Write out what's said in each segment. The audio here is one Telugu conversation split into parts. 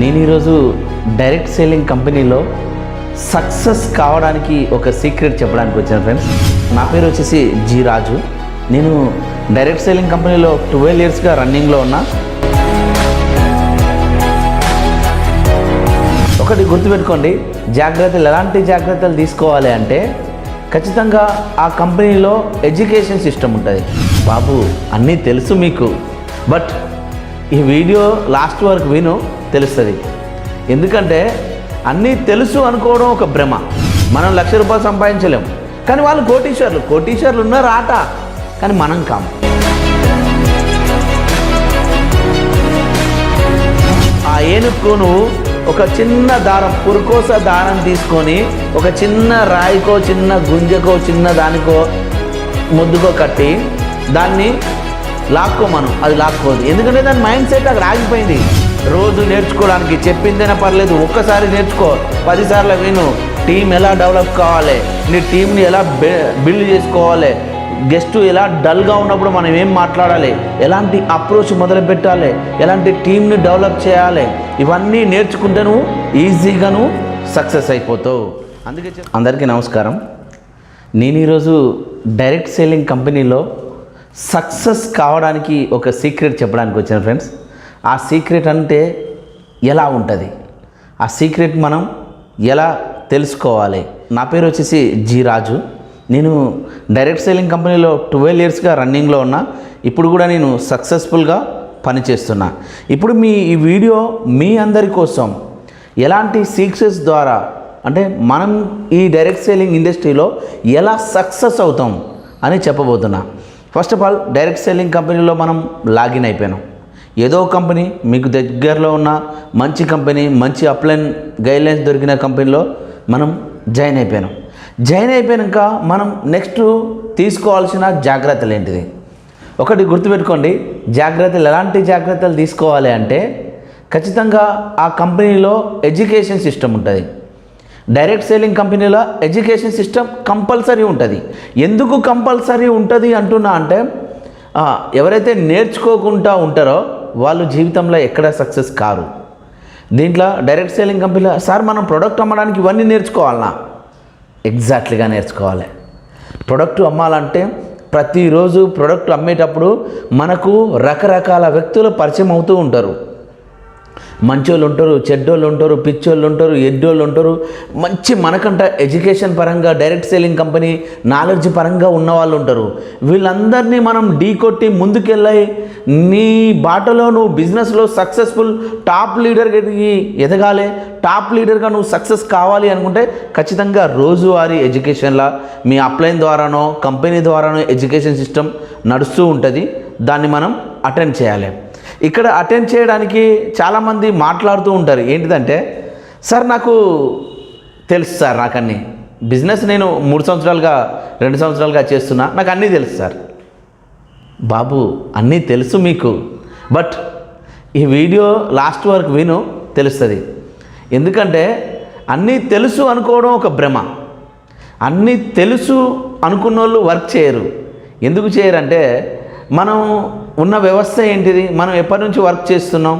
నేను ఈరోజు డైరెక్ట్ సేలింగ్ కంపెనీలో సక్సెస్ కావడానికి ఒక సీక్రెట్ చెప్పడానికి వచ్చాను ఫ్రెండ్స్. నా పేరు వచ్చేసి జి రాజు. నేను డైరెక్ట్ సేలింగ్ కంపెనీలో 12 ఇయర్స్గా రన్నింగ్లో ఉన్నా. ఒకటి గుర్తుపెట్టుకోండి, ఎలాంటి జాగ్రత్తలు తీసుకోవాలి అంటే ఖచ్చితంగా ఆ కంపెనీలో ఎడ్యుకేషన్ సిస్టమ్ ఉంటుంది. బాబు అన్నీ తెలుసు మీకు, బట్ ఈ వీడియో లాస్ట్ వరకు విను, తెలుస్తుంది. ఎందుకంటే అన్నీ తెలుసు అనుకోవడం ఒక భ్రమ. మనం ₹1,00,000 సంపాదించలేం, కానీ వాళ్ళు కోటీశ్వర్లు ఉన్నారు ఆట, కానీ మనం కాము. ఆ ఏనుగుకు నువ్వు ఒక చిన్న దారం, పురుకోస దారం తీసుకొని ఒక చిన్న రాయికో, చిన్న గుంజకో, చిన్న దానికో ముద్దుకో కట్టి దాన్ని లాక్కోమను, అది లాక్కోదు. ఎందుకంటే దాని మైండ్ సెట్ అక్కడ ఆగిపోయింది. రోజు నేర్చుకోవడానికి చెప్పిందైనా పర్లేదు, ఒక్కసారి నేర్చుకో, 10 సార్లు విను. టీం ఎలా డెవలప్ కావాలి, నీ టీంని ఎలా బిల్డ్ చేసుకోవాలి, గెస్ట్ ఎలా డల్గా ఉన్నప్పుడు మనం ఏం మాట్లాడాలి, ఎలాంటి అప్రోచ్ మొదలు పెట్టాలి, ఎలాంటి టీంని డెవలప్ చేయాలి, ఇవన్నీ నేర్చుకుంటే నువ్వు ఈజీగాను సక్సెస్ అయిపోతావు. అందుకే అందరికీ నమస్కారం. నేను ఈరోజు డైరెక్ట్ సేలింగ్ కంపెనీలో సక్సెస్ కావడానికి ఒక సీక్రెట్ చెప్పడానికి వచ్చాను ఫ్రెండ్స్. ఆ సీక్రెట్ అంటే ఎలా ఉంటుంది, ఆ సీక్రెట్ మనం ఎలా తెలుసుకోవాలి. నా పేరు వచ్చేసి జి రాజు. నేను డైరెక్ట్ సేలింగ్ కంపెనీలో 12 ఇయర్స్గా రన్నింగ్లో ఉన్నా. ఇప్పుడు కూడా నేను సక్సెస్ఫుల్గా పనిచేస్తున్నా. ఇప్పుడు ఈ వీడియో మీ అందరి కోసం ఎలాంటి సీక్రెట్స్ ద్వారా అంటే మనం ఈ డైరెక్ట్ సేలింగ్ ఇండస్ట్రీలో ఎలా సక్సెస్ అవుతాం అని చెప్పబోతున్నా. First of all, direct selling కంపెనీలో మనం లాగిన్ అయిపోయినాం. ఏదో కంపెనీ మీకు దగ్గరలో ఉన్న మంచి కంపెనీ, మంచి అప్లైన్ గైడ్లైన్స్ దొరికిన కంపెనీలో మనం జాయిన్ అయిపోయాక మనం నెక్స్ట్ తీసుకోవాల్సిన జాగ్రత్తలు ఏంటిది? ఒకటి గుర్తుపెట్టుకోండి, ఎలాంటి జాగ్రత్తలు తీసుకోవాలి అంటే ఖచ్చితంగా ఆ కంపెనీలో ఎడ్యుకేషన్ సిస్టమ్ ఉంటుంది. డైరెక్ట్ సేలింగ్ కంపెనీలో ఎడ్యుకేషన్ సిస్టమ్ కంపల్సరీ ఉంటుంది. ఎందుకు కంపల్సరీ ఉంటుంది అంటున్నా అంటే ఎవరైతే నేర్చుకోకుండా ఉంటారో వాళ్ళు జీవితంలో ఎక్కడ సక్సెస్ కారు. దీంట్లో డైరెక్ట్ సేలింగ్ కంపెనీలో సార్ మనం ప్రొడక్ట్ అమ్మడానికి ఇవన్నీ నేర్చుకోవాలన్నా, ఎగ్జాక్ట్లీగా నేర్చుకోవాలి. ప్రొడక్ట్ అమ్మాలంటే ప్రతిరోజు ప్రొడక్ట్ అమ్మేటప్పుడు మనకు రకరకాల వ్యక్తులు పరిచయం అవుతూ ఉంటారు. మంచోళ్ళు ఉంటారు, చెడ్డోళ్ళు ఉంటారు, పిచ్చోళ్ళు ఉంటారు, ఎడ్డోళ్ళు ఉంటారు. మంచి మనకంట ఎడ్యుకేషన్ పరంగా డైరెక్ట్ సేలింగ్ కంపెనీ నాలెడ్జ్ పరంగా ఉన్నవాళ్ళు ఉంటారు. వీళ్ళందరినీ మనం ఢీకొట్టి ముందుకెళ్ళి నీ బాటలో నువ్వు బిజినెస్లో సక్సెస్ఫుల్ టాప్ లీడర్కి ఎదగాలి, టాప్ లీడర్గా నువ్వు సక్సెస్ కావాలి అనుకుంటే ఖచ్చితంగా రోజువారీ ఎడ్యుకేషన్లా మీ అప్లైన్ ద్వారానో కంపెనీ ద్వారానో ఎడ్యుకేషన్ సిస్టమ్ నడుస్తూ ఉంటుంది. దాన్ని మనం అటెండ్ చేయాలి. ఇక్కడ అటెండ్ చేయడానికి చాలామంది మాట్లాడుతూ ఉంటారు. ఏంటిదంటే సార్ నాకు తెలుసు సార్, నాకు అన్నీ బిజినెస్ నేను 2 సంవత్సరాలుగా చేస్తున్నా, నాకు అన్నీ తెలుసు సార్. బాబు అన్నీ తెలుసు మీకు, బట్ ఈ వీడియో లాస్ట్ వరకు విను, తెలుస్తుంది. ఎందుకంటే అన్నీ తెలుసు అనుకోవడం ఒక భ్రమ. అన్నీ తెలుసు అనుకున్న వాళ్ళు వర్క్ చేయరు. ఎందుకు చేయరంటే మనం ఉన్న వ్యవస్థ ఏంటిది, మనం ఎప్పటి నుంచి వర్క్ చేస్తున్నాం,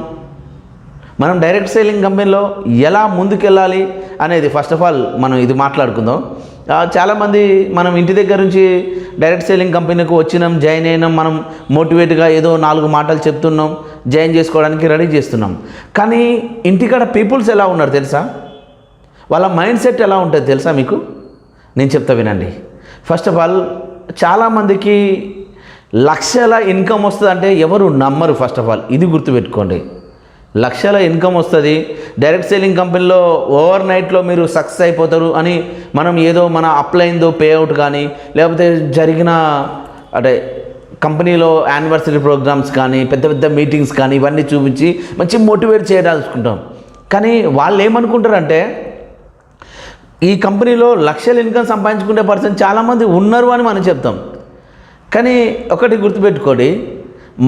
మనం డైరెక్ట్ సేలింగ్ కంపెనీలో ఎలా ముందుకెళ్ళాలి అనేది ఫస్ట్ ఆఫ్ ఆల్ మనం ఇది మాట్లాడుకుందాం. చాలామంది మనం ఇంటి దగ్గర నుంచి డైరెక్ట్ సేలింగ్ కంపెనీకి వచ్చినాం, జాయిన్ అయినాం, మనం మోటివేట్గా ఏదో 4 మాటలు చెప్తున్నాం, జాయిన్ చేసుకోవడానికి రెడీ చేస్తున్నాం. కానీ ఇంటికాడ పీపుల్స్ ఎలా ఉన్నారు తెలుసా, వాళ్ళ మైండ్ సెట్ ఎలా ఉంటుంది తెలుసా మీకు? నేను చెప్తా వినండి. ఫస్ట్ ఆఫ్ ఆల్, చాలామందికి లక్షల ఇన్కమ్ వస్తుంది అంటే ఎవరు నమ్మరు. ఫస్ట్ ఆఫ్ ఆల్ ఇది గుర్తుపెట్టుకోండి, లక్షల ఇన్కమ్ వస్తుంది డైరెక్ట్ సేలింగ్ కంపెనీలో, ఓవర్ నైట్లో మీరు సక్సెస్ అయిపోతారు అని మనం ఏదో మన అప్లైన్దో పేఅవుట్ కానీ, లేకపోతే జరిగిన అంటే కంపెనీలో యానివర్సరీ ప్రోగ్రామ్స్ కానీ, పెద్ద పెద్ద మీటింగ్స్ కానీ ఇవన్నీ చూపించి మంచి మోటివేట్ చేయదలుచుకుంటాం. కానీ వాళ్ళు ఏమనుకుంటారంటే ఈ కంపెనీలో లక్షల ఇన్కమ్ సంపాదించుకునే పర్సన్ చాలామంది ఉన్నారు అని మనం చెప్తాం. కానీ ఒకటి గుర్తుపెట్టుకోండి,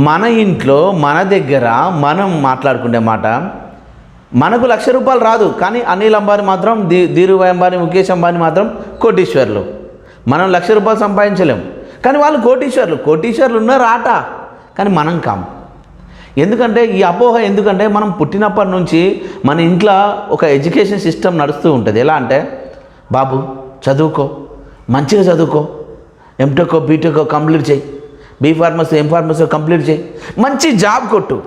మన ఇంట్లో మన దగ్గర మనం మాట్లాడుకునే మాట, మనకు ₹1,00,000 రాదు, కానీ అనిల్ అంబానీ మాత్రం, ధీరుభాయ్ అంబానీ, ముఖేష్ అంబానీ మాత్రం కోటీశ్వర్లు. మనం ₹1,00,000 సంపాదించలేం, కానీ వాళ్ళు కోటీశ్వర్లు ఉన్నారు ఆట, కానీ మనం కాము. ఎందుకంటే ఈ అపోహ ఎందుకంటే మనం పుట్టినప్పటి నుంచి మన ఇంట్లో ఒక ఎడ్యుకేషన్ సిస్టమ్ నడుస్తూ ఉంటుంది. ఎలా అంటే బాబు చదువుకో, మంచిగా చదువుకో, ఎంటెకో బీటెకో కంప్లీట్ చేయి, బీఫార్మసీ ఎంఫార్మసీ కంప్లీట్ చేయి, మంచి జాబ్ కొట్టు,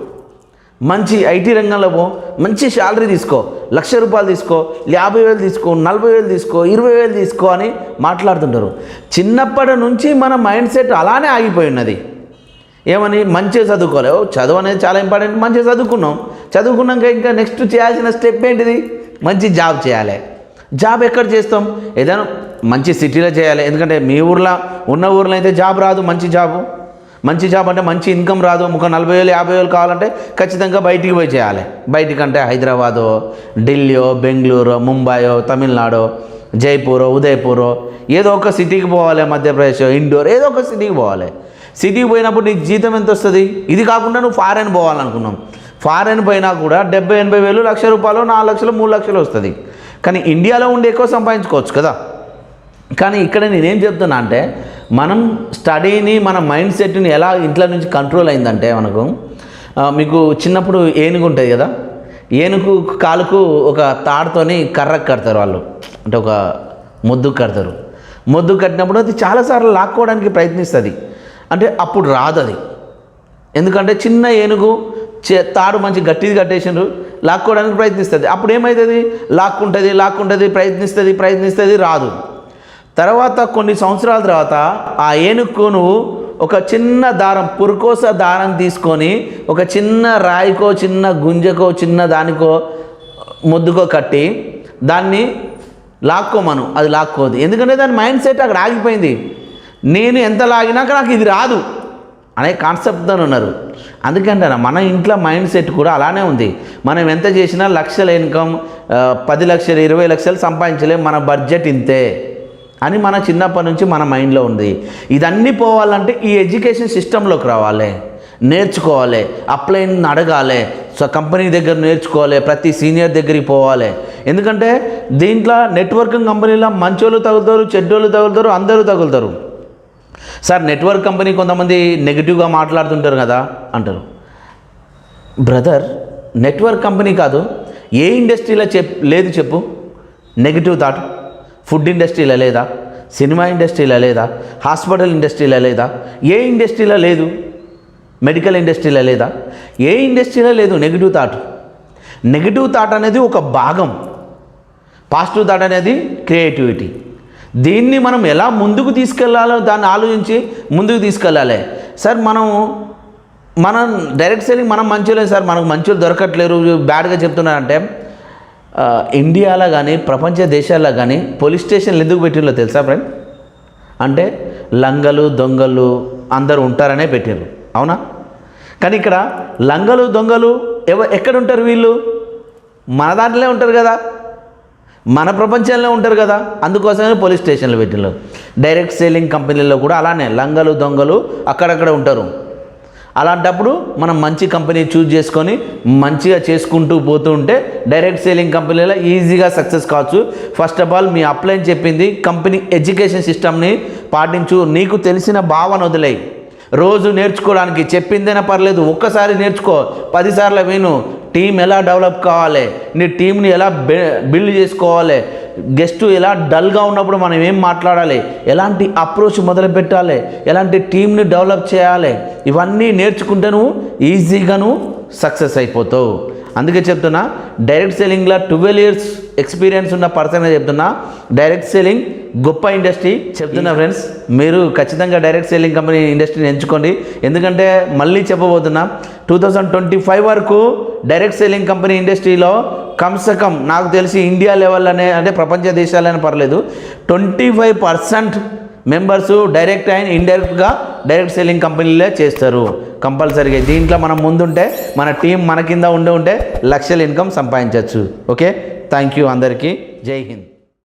మంచి ఐటీ రంగంలో పో, మంచి శాలరీ తీసుకో, ₹1,00,000 తీసుకో, 50,000 తీసుకో, 40,000 తీసుకో, 20,000 తీసుకో అని మాట్లాడుతుంటారు. చిన్నప్పటి నుంచి మన మైండ్ సెట్ అలానే ఆగిపోయి ఉన్నది. ఏమని మంచిగా చదువుకోలే, చదువు అనేది చాలా ఇంపార్టెంట్, మంచిగా చదువుకున్నాక ఇంకా నెక్స్ట్ చేయాల్సిన స్టెప్ ఏంటిది, మంచి జాబ్ చేయాలి. జాబ్ ఎక్కడ చేస్తాం, ఏదైనా మంచి సిటీలో చేయాలి. ఎందుకంటే మీ ఊర్లో ఉన్న ఊర్లో అయితే జాబ్ రాదు, మంచి జాబ్ అంటే మంచి ఇన్కమ్ రాదు. 40,000 50,000 కావాలంటే ఖచ్చితంగా బయటికి పోయి చేయాలి. బయటికంటే హైదరాబాదో, ఢిల్లీయో, బెంగళూరు, ముంబైయో, తమిళనాడు, జైపూరో, ఉదయపూరో ఏదో ఒక సిటీకి పోవాలి, మధ్యప్రదేశ్, ఇండోర్ ఏదో ఒక సిటీకి పోవాలి. సిటీకి పోయినప్పుడు నీకు జీతం ఎంత వస్తుంది? ఇది కాకుండా నువ్వు ఫారెన్ పోవాలనుకున్నాం, ఫారెన్ పోయినా కూడా 70,000 80,000 ₹1,00,000 4 లక్షలు 3 లక్షలు వస్తుంది. కానీ ఇండియాలో ఉండి ఎక్కువ సంపాదించుకోవచ్చు కదా. కానీ ఇక్కడ నేనేం చెప్తున్నా అంటే మనం స్టడీని మన మైండ్ సెట్ని ఎలా ఇంట్లో నుంచి కంట్రోల్ అయిందంటే మనకు మీకు చిన్నప్పుడు ఏనుగు ఉంటుంది కదా, ఏనుగు కాలుకు ఒక తాడుతోని కర్రకు కడతారు వాళ్ళు, అంటే ఒక మొద్దుకు కడతారు. మొద్దుకు కట్టినప్పుడు అది చాలాసార్లు లాక్కోవడానికి ప్రయత్నిస్తుంది, అంటే అప్పుడు రాదు అది. ఎందుకంటే చిన్న ఏనుగు తాడు మంచి గట్టిది కట్టేసిండ్రు, లాక్కోవడానికి ప్రయత్నిస్తుంది. అప్పుడు ఏమవుతుంది, లాక్కుంటుంది ప్రయత్నిస్తుంది రాదు. తర్వాత కొన్ని సంవత్సరాల తర్వాత ఆ ఏనుగుకు నువ్వు ఒక చిన్న దారం, పురుకోస దారం తీసుకొని ఒక చిన్న రాయికో, చిన్న గుంజకో, చిన్న దానికో ముద్దుకో కట్టి దాన్ని లాక్కోమను, అది లాక్కోదు. ఎందుకంటే దాని మైండ్ సెట్ అక్కడ ఆగిపోయింది. నేను ఎంత లాగినాక నాకు ఇది రాదు అనే కాన్సెప్ట్తో ఉన్నారు. అందుకంటే మన ఇంట్లో మైండ్ సెట్ కూడా అలానే ఉంది. మనం ఎంత చేసినా లక్షల ఇన్కమ్, 10 లక్షలు 20 లక్షలు సంపాదించలేం, మన బడ్జెట్ ఇంతే అని మన చిన్నప్పటి నుంచి మన మైండ్లో ఉంది. ఇదన్నీ పోవాలంటే ఈ ఎడ్యుకేషన్ సిస్టంలోకి రావాలి, నేర్చుకోవాలి, అప్లైన్ అడగాలి, కంపెనీ దగ్గర నేర్చుకోవాలి, ప్రతి సీనియర్ దగ్గరికి పోవాలి. ఎందుకంటే దీంట్లో నెట్వర్కింగ్ కంపెనీలో మంచోళ్ళు తగులుతారు, చెడ్డోళ్ళు తగులుతారు, అందరూ తగులుతారు. సార్ నెట్వర్క్ కంపెనీ కొంతమంది నెగిటివ్గా మాట్లాడుతుంటారు కదా అంటారు. బ్రదర్, నెట్వర్క్ కంపెనీ కాదు, ఏ ఇండస్ట్రీలో లేదు చెప్పు నెగిటివ్ థాట్? ఫుడ్ ఇండస్ట్రీలో లేదా, సినిమా ఇండస్ట్రీలో లేదా, హాస్పిటల్ ఇండస్ట్రీలో లేదా, ఏ ఇండస్ట్రీలో లేదు, మెడికల్ ఇండస్ట్రీలో లేదా, ఏ ఇండస్ట్రీలో లేదు నెగిటివ్ థాట్. నెగిటివ్ థాట్ అనేది ఒక భాగం, పాజిటివ్ థాట్ అనేది క్రియేటివిటీ. దీన్ని మనం ఎలా ముందుకు తీసుకెళ్లాలో దాన్ని ఆలోచించి ముందుకు తీసుకెళ్ళాలి. సార్ మనం డైరెక్ట్ సెల్లింగ్ మనం మంచిగా సార్, మనకు మంచిగా దొరకట్లేరు, బ్యాడ్గా చెప్తున్నారంటే ఇండియాలో కానీ ప్రపంచ దేశాల్లో కానీ పోలీస్ స్టేషన్లు ఎందుకు పెట్టిందో తెలుసా ఫ్రెండ్? అంటే లంగలు దొంగలు అందరూ ఉంటారనే పెట్టారు, అవునా? కానీ ఇక్కడ లంగలు దొంగలు ఎక్కడ ఉంటారు? వీళ్ళు మన దాంట్లోనే ఉంటారు కదా, మన ప్రపంచంలో ఉంటారు కదా, అందుకోసమే పోలీస్ స్టేషన్లు పెట్టినారు. డైరెక్ట్ సేలింగ్ కంపెనీల్లో కూడా అలానే లంగలు దొంగలు అక్కడక్కడ ఉంటారు. అలాంటప్పుడు మనం మంచి కంపెనీ చూజ్ చేసుకొని మంచిగా చేసుకుంటూ పోతూ ఉంటే డైరెక్ట్ సేలింగ్ కంపెనీలో ఈజీగా సక్సెస్ కావచ్చు. First of all me upline చెప్పింది కంపెనీ ఎడ్యుకేషన్ సిస్టమ్ని పాటించు. నీకు తెలిసిన భావన వదిలేయి, రోజు నేర్చుకోవడానికి చెప్పిందైనా పర్లేదు, ఒక్కసారి నేర్చుకో, 10 సార్లు విను. టీం ఎలా డెవలప్ కావాలి, నీ టీంని ఎలా బిల్డ్ చేసుకోవాలి, గెస్ట్ ఎలా డల్గా ఉన్నప్పుడు మనం ఏం మాట్లాడాలి, ఎలాంటి అప్రోచ్ మొదలు పెట్టాలి, ఎలాంటి టీంని డెవలప్ చేయాలి, ఇవన్నీ నేర్చుకుంటే నువ్వు ఈజీగా నువ్వు సక్సెస్ అయిపోతావు. అందుకే చెప్తున్నా, డైరెక్ట్ సెల్లింగ్లో 12 years ఎక్స్పీరియన్స్ ఉన్న పర్సన్గా చెప్తున్నా, డైరెక్ట్ సెల్లింగ్ గొప్ప ఇండస్ట్రీ చెప్తున్నా. ఫ్రెండ్స్, మీరు ఖచ్చితంగా డైరెక్ట్ సెల్లింగ్ కంపెనీ ఇండస్ట్రీని ఎంచుకోండి. ఎందుకంటే మళ్ళీ చెప్పబోతున్నా, 2025 వరకు డైరెక్ట్ సెల్లింగ్ కంపెనీ ఇండస్ట్రీలో కమ్సే కమ్ నాకు తెలిసి ఇండియా లెవెల్లోనే, అంటే ప్రపంచ దేశాలనే పర్లేదు, 25% మెంబర్స్ డైరెక్ట్ అండ్ ఇండైరెక్ట్గా డైరెక్ట్ సెల్లింగ్ కంపెనీలే చేస్తారు కంపల్సరీగా. దీంట్లో మనం ముందుంటే, మన టీం మన కింద ఉంటే లక్షల ఇన్కమ్ సంపాదించవచ్చు. ఓకే, థ్యాంక్ యూ అందరికీ. జై హింద్.